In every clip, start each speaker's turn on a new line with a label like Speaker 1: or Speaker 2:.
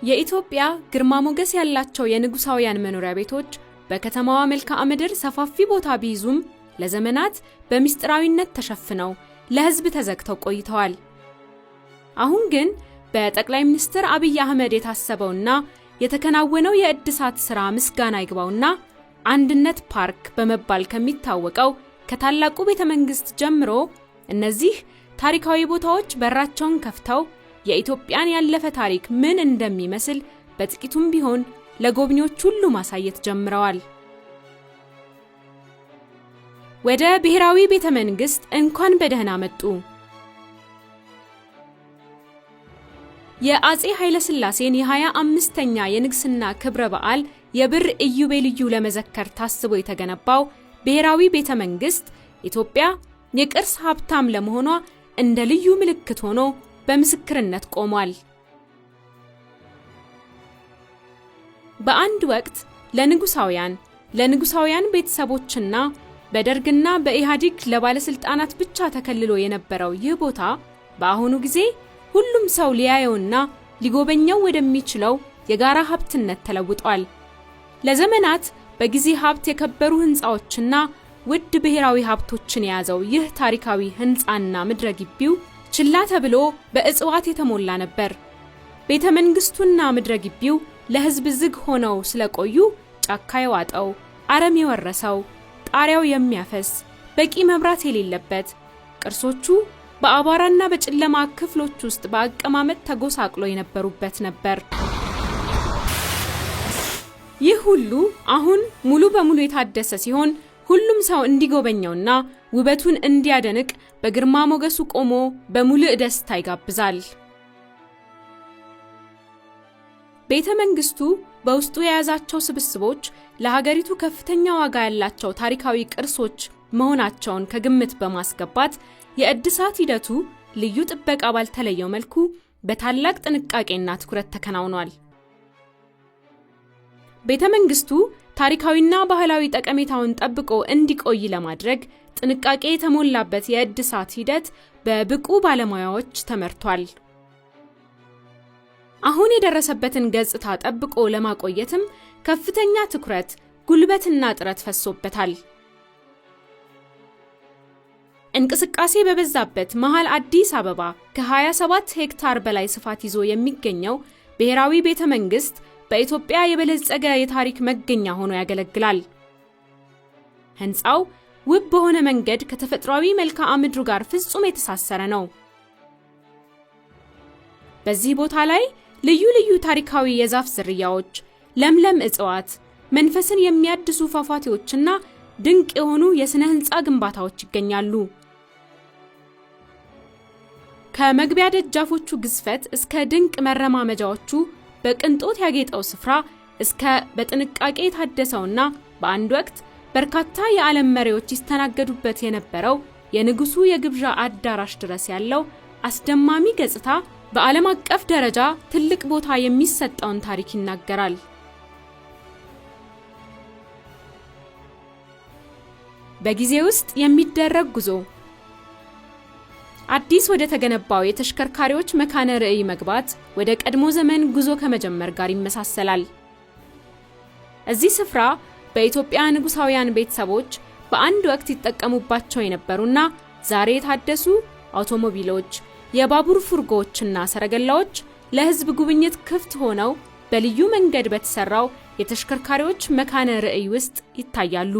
Speaker 1: የኢትዮጵያ ግርማ ሞገስ ያላቸው የንጉሳውያን መኖሪያ ቤቶች በከተማዋ መልክዓ ምድር ሰፋፊ ቦታ ቢይዙም ለዘመናት በሚስጥራዊነት ተሸፍነው ለሕዝብ ተዘግተው ቆይተዋል። አሁን ግን በጠቅላይ ሚኒስትር አብይ አህመድ የታሰበውና የተከናወነው የእድሳት ሥራ ምስጋና ይግባውና አንድነት ፓርክ በመባል ከሚታወቀው ከታላቁ ቤተ መንግሥት ጀምሮ እነዚህ ታሪካዊ ቦታዎች በራቸውን ከፍተው የኢትዮጵያን ያለፈ ታሪክ ምን እንደሚመስል በጥቂቱም ቢሆን ለጎብኚዎች ሁሉ ማሳየት ጀምረዋል። ወደ ብሔራዊ ቤተ መንግሥት እንኳን በደህና መጡ። የአፄ ኃይለ ሥላሴን የ25ኛ የንግስና ክብረ በዓል የብር ኢዮቤልዩ ለመዘከር ታስቦ የተገነባው ብሔራዊ ቤተ መንግሥት ኢትዮጵያ የቅርስ ሀብታም ለመሆኗ እንደ ልዩ ምልክት ሆኖ በምስክርነት ቆሟል። በአንድ ወቅት ለንጉሳውያን ቤተሰቦችና በደርግና በኢህአዴግ ለባለስልጣናት ብቻ ተከልሎ የነበረው ይህ ቦታ በአሁኑ ጊዜ ሁሉም ሰው ሊያየውና ሊጎበኘው ወደሚችለው የጋራ ሀብትነት ተለውጧል። ለዘመናት በጊዜ ሀብት የከበሩ ህንፃዎችና ውድ ብሔራዊ ሀብቶችን የያዘው ይህ ታሪካዊ ህንፃና ምድረ ግቢው ችላ ተብሎ በእጽዋት የተሞላ ነበር። ቤተ መንግስቱና ምድረ ግቢው ለህዝብ ዝግ ሆነው ስለቆዩ ጫካ የዋጠው፣ አረም የወረሰው፣ ጣሪያው የሚያፈስ፣ በቂ መብራት የሌለበት፣ ቅርሶቹ በአቧራና በጨለማ ክፍሎች ውስጥ በአቀማመጥ ተጎሳቅሎ የነበሩበት ነበር። ይህ ሁሉ አሁን ሙሉ በሙሉ የታደሰ ሲሆን ሁሉም ሰው እንዲጎበኘውና ውበቱን እንዲያደንቅ በግርማ ሞገሱ ቆሞ በሙሉእ ደስታ ይጋብዛል። ቤተ መንግስቱ በውስጡ የያዛቸው ስብስቦች ለሀገሪቱ ከፍተኛ ዋጋ ያላቸው ታሪካዊ ቅርሶች መሆናቸውን ከግምት በማስገባት የእድሳት ሂደቱ ልዩ ጥበቃ ባልተለየው መልኩ በታላቅ ጥንቃቄና ትኩረት ተከናውኗል። ቤተ መንግስቱ ታሪካዊና ባህላዊ ጠቀሜታውን ጠብቆ እንዲቆይ ለማድረግ ጥንቃቄ የተሞላበት የእድሳት ሂደት በብቁ ባለሙያዎች ተመርቷል። አሁን የደረሰበትን ገጽታ ጠብቆ ለማቆየትም ከፍተኛ ትኩረት፣ ጉልበትና ጥረት ፈሶበታል። እንቅስቃሴ በበዛበት መሃል አዲስ አበባ ከ27 ሄክታር በላይ ስፋት ይዞ የሚገኘው ብሔራዊ ቤተ መንግስት በኢትዮጵያ የበለጸገ የታሪክ መገኛ ሆኖ ያገለግላል። ህንፃው ውብ በሆነ መንገድ ከተፈጥሯዊ መልክዓ ምድሩ ጋር ፍጹም የተሳሰረ ነው። በዚህ ቦታ ላይ ልዩ ልዩ ታሪካዊ የዛፍ ዝርያዎች፣ ለምለም እጽዋት፣ መንፈስን የሚያድሱ ፏፏቴዎችና ድንቅ የሆኑ የሥነ ህንፃ ግንባታዎች ይገኛሉ። ከመግቢያ ደጃፎቹ ግዝፈት እስከ ድንቅ መረማመጃዎቹ በቅንጦት ያጌጠው ስፍራ እስከ በጥንቃቄ የታደሰውና በአንድ ወቅት በርካታ የዓለም መሪዎች ይስተናገዱበት የነበረው የንጉሱ የግብዣ አዳራሽ ድረስ ያለው አስደማሚ ገጽታ በዓለም አቀፍ ደረጃ ትልቅ ቦታ የሚሰጠውን ታሪክ ይናገራል። በጊዜ ውስጥ የሚደረግ ጉዞ አዲስ ወደ ተገነባው የተሽከርካሪዎች መካነ ርዕይ መግባት ወደ ቀድሞ ዘመን ጉዞ ከመጀመር ጋር ይመሳሰላል። እዚህ ስፍራ በኢትዮጵያ ንጉሳውያን ቤተሰቦች በአንድ ወቅት ይጠቀሙባቸው የነበሩና ዛሬ የታደሱ አውቶሞቢሎች፣ የባቡር ፉርጎዎችና ሰረገላዎች ለህዝብ ጉብኝት ክፍት ሆነው በልዩ መንገድ በተሰራው የተሽከርካሪዎች መካነ ርዕይ ውስጥ ይታያሉ።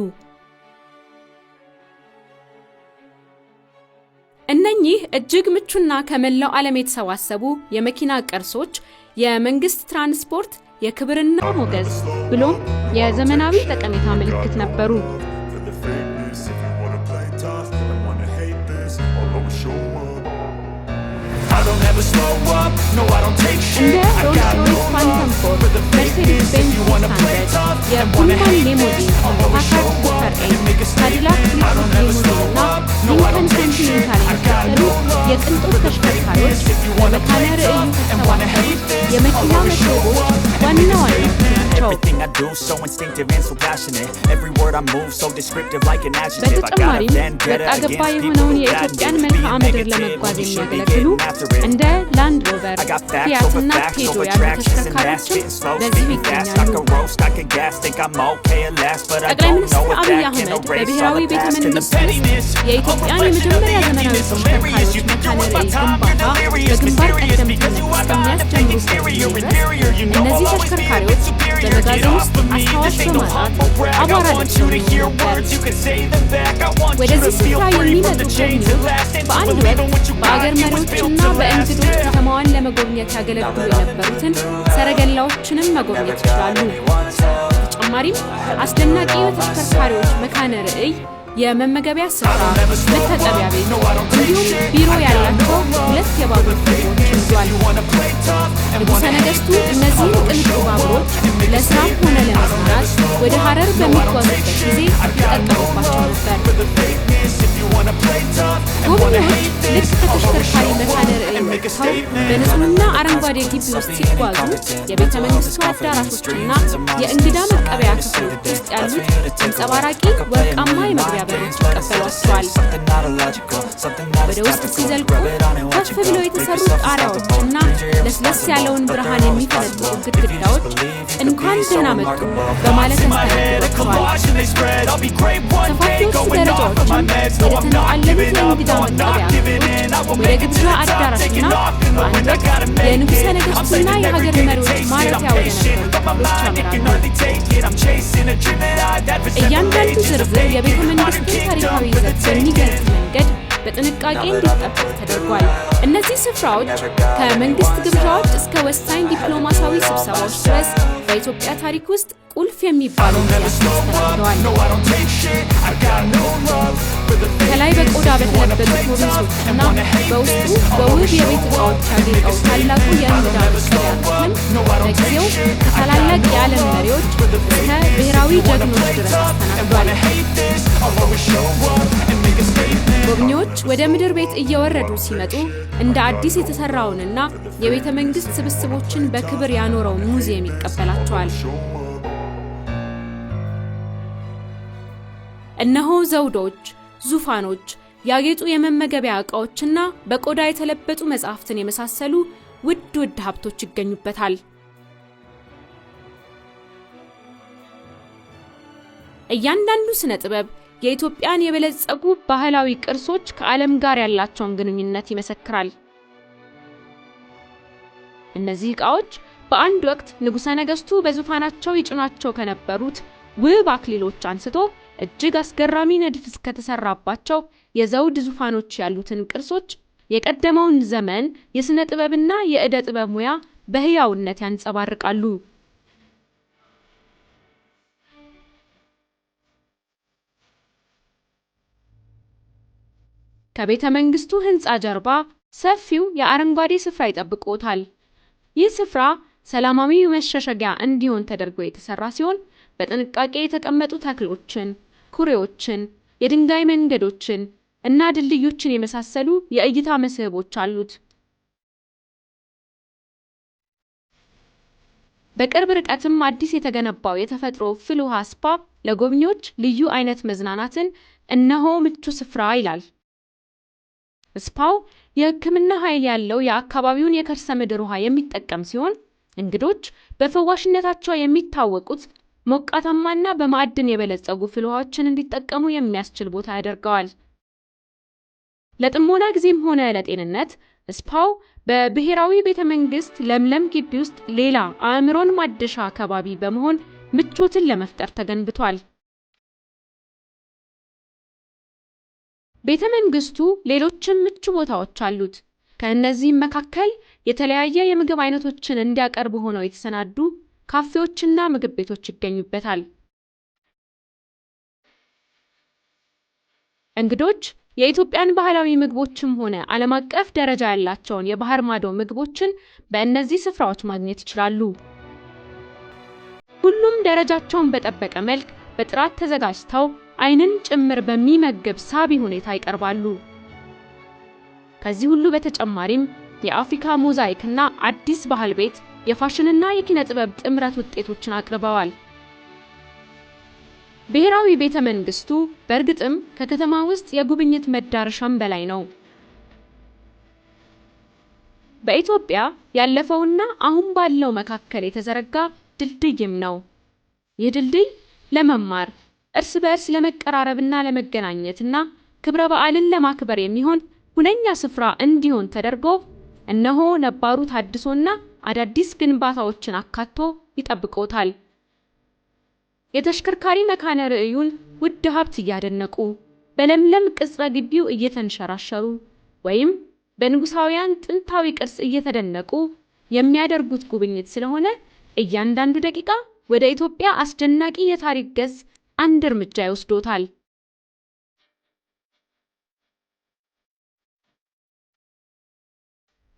Speaker 1: እነኚህ እጅግ ምቹና ከመላው ዓለም የተሰባሰቡ የመኪና ቅርሶች የመንግስት ትራንስፖርት የክብርና ሞገስ ብሎም የዘመናዊ ጠቀሜታ ምልክት ነበሩ። እንደ ሮልስ-ሮይስ ፋንተም ፎር፣ መርሴዲስ ቤንዝ 600፣ የፑልማን ሊሙዚን፣ ፓካርድ ሱፐር ኤት፣ ካዲላክ ሊኩድ ሊሙዚንና ሊንከን ኮንቲኔንታል የመሳሰሉ የቅንጦት ተሽከርካሪዎች በመካነ ርዕዩ ከተሰባሰቡት የመኪና መስህቦች ዋና ዋናዎቹ ናቸው።
Speaker 2: Everything I do so instinctive and so passionate. Every word I move so descriptive like an adjective. I got a vendetta against people who got me. Being negative when we should be getting after it.
Speaker 1: እንደ ላንድ ሮቨር
Speaker 2: I got facts
Speaker 1: ፊያት
Speaker 2: over
Speaker 1: እና
Speaker 2: facts
Speaker 1: ፔጆ
Speaker 2: over
Speaker 1: ያሉ
Speaker 2: tractions and that's
Speaker 1: ተሽከርካሪዎችም
Speaker 2: getting slow.
Speaker 1: በዚሁ
Speaker 2: Spitting fast, I
Speaker 1: ይገኛሉ።
Speaker 2: can roast, I can gas, think I'm okay at last, but I
Speaker 1: ጠቅላይ
Speaker 2: don't
Speaker 1: ሚኒስትር
Speaker 2: know if
Speaker 1: አብይ
Speaker 2: that can
Speaker 1: አህመድ
Speaker 2: erase all
Speaker 1: በብሔራዊ
Speaker 2: the
Speaker 1: ቤተ
Speaker 2: past and the
Speaker 1: መንግስት
Speaker 2: pettiness.
Speaker 1: ውስጥ የኢትዮጵያን የመጀመሪያ ዘመናዊ ተሽከርካሪዎች መካነ ርዕይ ግንባታ በግንባር ቀደምትነት እስከሚያስጀምሩበት ጊዜ ድረስ እነዚህ ተሽከርካሪዎች በመጋዘን ውስጥ አስታዋሽ በማጣት አቧራ ለብሰው ነበር። ወደዚህ ስፍራ የሚመጡ ጎብኚዎች በአንድ ወቅት በአገር መሪዎችና በእንግዶች ከተማዋን ለመጎብኘት ያገለግሉ የነበሩትን ሰረገላዎችንም መጎብኘት ይችላሉ። በተጨማሪም አስደናቂ የተሽከርካሪዎች መካነ ርዕይ የመመገቢያ ስፍራ፣ መታጠቢያ ቤት እንዲሁም ቢሮ ያላቸው 2 የባቡር ፊልሞችን ይዟል። ንጉሠ ነገሥቱ እነዚህን ቅንጡ ባቡሮች ለስራም ሆነ ለመዝናናት ወደ ሐረር በሚጓዙበት ጊዜ ይጠቀሙባቸው ነበር። ጎብኚዎች ልክ ከተሽከርካሪ መካነ ርዕይ ወጥተው በንጹህና አረንጓዴ ግቢ ውስጥ ሲጓዙ የቤተ መንግስቱ አዳራሾችና የእንግዳ መቀበያ ክፍሎች ውስጥ ያሉት አንጸባራቂ ወርቃማ የመግቢያ በሮች ይቀበሏቸዋል። ወደ ውስጥ ሲዘልቁ ከፍ ብለው የተሰሩ ጣሪያዎችና ለስለስ ያለውን ብርሃን የሚፈነጥቁ ግድግዳዎች እንኳን ደህና መጡ በማለት ያስተናግዷቸዋል። ሰፋፊዎቹ ደረጃዎችም ወደ ተንጣለሉት የእንግዳ መቀበያ ክፍሎች፣ ወደ ግብዣ አዳራሽና በአንድ ወቅት የንጉሠ ነገሥቱና የሀገር መሪዎች ማረፊያ ወደ ነበሩ ክፍሎች ያመራሉ። እያንዳንዱ ዝርዝር የቤተ መንግስቱን ታሪካዊ ይዘት በሚገልጽ መንገድ በጥንቃቄ እንዲጠበቅ ተደርጓል። እነዚህ ስፍራዎች ከመንግስት ግብዣዎች እስከ ወሳኝ ዲፕሎማሲያዊ ስብሰባዎች ድረስ በኢትዮጵያ ታሪክ ውስጥ ቁልፍ የሚባሉ ያስተናግደዋል። ከላይ በቆዳ በተለበጡ ኮርኒሶችና በውስጡ በውብ የቤት ዕቃዎች ያጌጠው ታላቁ የእንግዳ መቀበያ ክፍል ለጊዜው ከታላላቅ የዓለም መሪዎች እስከ ብሔራዊ ጀግኖች ድረስ አስተናግዷል። ጎብኚዎች ወደ ምድር ቤት እየወረዱ ሲመጡ እንደ አዲስ የተሰራውንና የቤተ መንግስት ስብስቦችን በክብር ያኖረውን ሙዚየም ይቀበላቸዋል። እነሆ ዘውዶች፣ ዙፋኖች፣ ያጌጡ የመመገቢያ ዕቃዎችና በቆዳ የተለበጡ መጻሕፍትን የመሳሰሉ ውድ ውድ ሀብቶች ይገኙበታል። እያንዳንዱ ስነ ጥበብ የኢትዮጵያን የበለጸጉ ባህላዊ ቅርሶች ከዓለም ጋር ያላቸውን ግንኙነት ይመሰክራል። እነዚህ ዕቃዎች በአንድ ወቅት ንጉሠ ነገሥቱ በዙፋናቸው ይጭኗቸው ከነበሩት ውብ አክሊሎች አንስቶ እጅግ አስገራሚ ንድፍ እስከተሰራባቸው የዘውድ ዙፋኖች ያሉትን ቅርሶች የቀደመውን ዘመን የሥነ ጥበብና የዕደ ጥበብ ሙያ በሕያውነት ያንጸባርቃሉ። ከቤተ መንግስቱ ሕንፃ ጀርባ ሰፊው የአረንጓዴ ስፍራ ይጠብቆታል። ይህ ስፍራ ሰላማዊ መሸሸጊያ እንዲሆን ተደርጎ የተሰራ ሲሆን በጥንቃቄ የተቀመጡ ተክሎችን፣ ኩሬዎችን፣ የድንጋይ መንገዶችን እና ድልድዮችን የመሳሰሉ የእይታ መስህቦች አሉት። በቅርብ ርቀትም አዲስ የተገነባው የተፈጥሮ ፍል ውሃ ስፓ ለጎብኚዎች ልዩ አይነት መዝናናትን እነሆ ምቹ ስፍራ ይላል። ስፓው የሕክምና ኃይል ያለው የአካባቢውን የከርሰ ምድር ውሃ የሚጠቀም ሲሆን እንግዶች በፈዋሽነታቸው የሚታወቁት ሞቃታማና በማዕድን የበለጸጉ ፍል ውሃዎችን እንዲጠቀሙ የሚያስችል ቦታ ያደርገዋል። ለጥሞና ጊዜም ሆነ ለጤንነት ስፓው በብሔራዊ ቤተ መንግስት ለምለም ግቢ ውስጥ ሌላ አእምሮን ማደሻ አካባቢ በመሆን ምቾትን ለመፍጠር ተገንብቷል። ቤተ መንግስቱ ሌሎችም ምቹ ቦታዎች አሉት። ከእነዚህም መካከል የተለያየ የምግብ አይነቶችን እንዲያቀርቡ ሆነው የተሰናዱ ካፌዎችና ምግብ ቤቶች ይገኙበታል። እንግዶች የኢትዮጵያን ባህላዊ ምግቦችም ሆነ ዓለም አቀፍ ደረጃ ያላቸውን የባህር ማዶ ምግቦችን በእነዚህ ስፍራዎች ማግኘት ይችላሉ። ሁሉም ደረጃቸውን በጠበቀ መልክ በጥራት ተዘጋጅተው ዓይንን ጭምር በሚመግብ ሳቢ ሁኔታ ይቀርባሉ። ከዚህ ሁሉ በተጨማሪም የአፍሪካ ሞዛይክና አዲስ ባህል ቤት የፋሽንና የኪነ ጥበብ ጥምረት ውጤቶችን አቅርበዋል። ብሔራዊ ቤተ መንግስቱ በእርግጥም ከከተማ ውስጥ የጉብኝት መዳረሻም በላይ ነው። በኢትዮጵያ ያለፈውና አሁን ባለው መካከል የተዘረጋ ድልድይም ነው። ይህ ድልድይ ለመማር፣ እርስ በርስ ለመቀራረብና ለመገናኘትና ክብረ በዓልን ለማክበር የሚሆን ሁነኛ ስፍራ እንዲሆን ተደርጎ እነሆ ነባሩ ታድሶና አዳዲስ ግንባታዎችን አካቶ ይጠብቆታል። የተሽከርካሪ መካነ ርዕዩን ውድ ሀብት እያደነቁ በለምለም ቅጽረ ግቢው እየተንሸራሸሩ ወይም በንጉሳውያን ጥንታዊ ቅርስ እየተደነቁ የሚያደርጉት ጉብኝት ስለሆነ እያንዳንዱ ደቂቃ ወደ ኢትዮጵያ አስደናቂ የታሪክ ገጽ አንድ እርምጃ ይወስዶታል።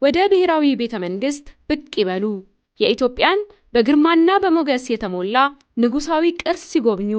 Speaker 1: ወደ ብሔራዊ ቤተ መንግስት ብቅ ይበሉ። የኢትዮጵያን በግርማና በሞገስ የተሞላ ንጉሳዊ ቅርስ ሲጎብኙ